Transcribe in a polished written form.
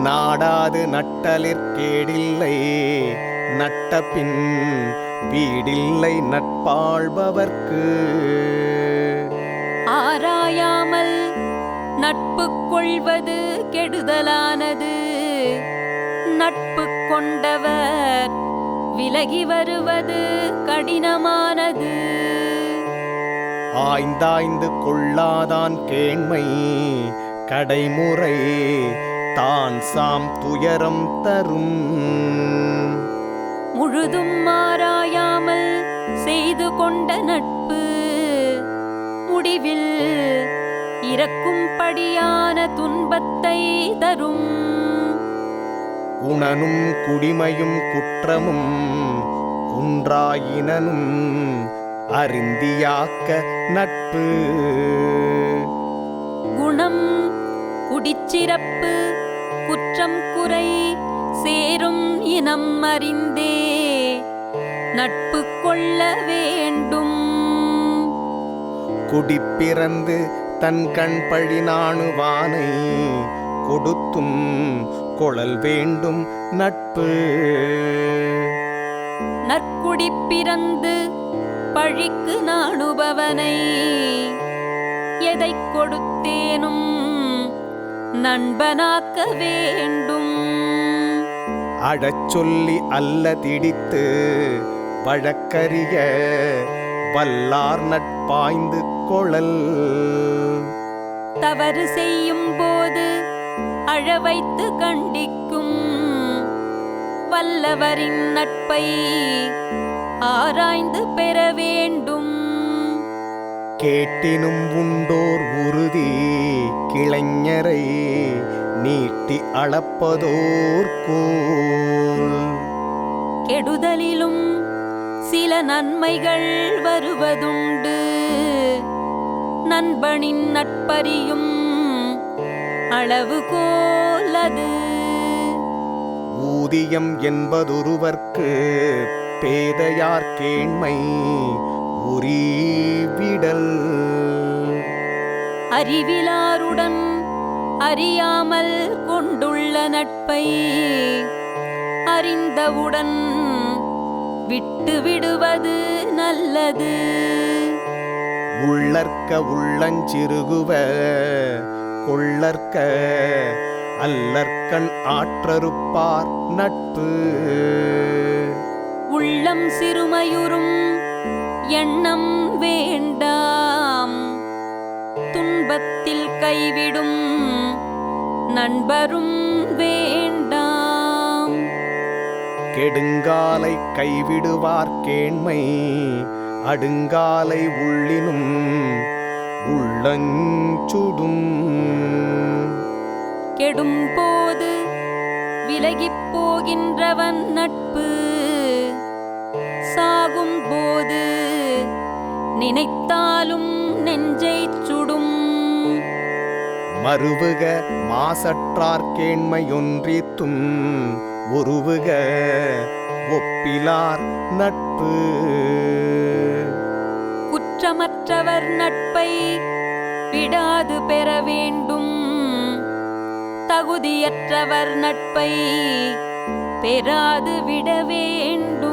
நாடாது நட்டலிற்கேடில்லை, நட்டபின் வீடில்லை நட்பாள்பவர்க்கு. ஆராயாமல் நட்பு கொள்வது கெடுதலானது, நட்பு கொண்டவர் விலகி வருவது கடினமானது. ஆய்ந்தாய்ந்து கொள்ளாதான் கேண்மை, கடைமுறை தான் சாம் துயரம் தரும். முழுதும் ஆராயாமல் செய்து கொண்ட நட்பு முடிவில் இறக்கும்படியான துன்பத்தை தரும். குணனும் குடிமையும் குற்றமும் குன்றாயினும் அறிந்தியாக்க நட்பு. குணம் குடிச்சிறப்பு குற்றம் குறை சேரும் இனம் அறிந்தே நட்பு கொள்ள வேண்டும். குடிப்பிறந்து தன் கண் பழி நாணுவானை கொடுத்தும் கொளல் வேண்டும் நட்பு. நற்குடி பிறந்து பழிக்கு நாணுபவனை எதை கொடுத்தேனும் நண்பனாக்க வேண்டும். அழச்சொல்லி அல்ல திடித்து வழக்கறிய வல்லார் நட்பாய்ந்து கொளல். தவறு செய்யும் போது அழ வைத்து கண்டிக்கும் வல்லவரின் நட்பை ஆராய்ந்து பெற வேண்டும். கேட்டினும் உண்டோர் உறுதி கிளைஞரை நீட்டி அளப்பதோர் கோல். கெடுதலிலும் சில நன்மைகள் வருவதுண்டு, நண்பனின் நட்பறியும் அளவுகோலது. ஊதியம் என்பதொருவர்க்கு பேதையார் கேண்மை உரிவிடல். அறிவிலாருடன் அறியாமல் கொண்டுள்ள நட்பை அறிந்தவுடன் விட்டு விடுவது நல்லது. உள்ளற்க உள்ளஞ்சிறுகுவ கொள்ளற்க அல்லற்கண் ஆற்றறுப்பார் நட்பு. உள்ளம் சிறுமையுறும் எண்ணம் வேண்டாம், துன்பத்தில் கைவிடும் நண்பரும் வேண்டாம். கெடுங்காலை கைவிடுவார் கேண்மை அடுங்காலை உள்ளினும் உள்ளஞ்சுடும். கெடும் போது விலகிப் போகின்றவன் நட்பு, சாகும் போது நினைத்தாலும் நெஞ்சைச் சுடும். மறுவுக மாசற்றார் கேண்மையொன்றித்தும் உருவுக ஒப்பிலார் நட்பு. குற்றமற்றவர் நட்பை விடாது பெற வேண்டும், தகுதியற்றவர் நட்பை பெறாது விட வேண்டும்.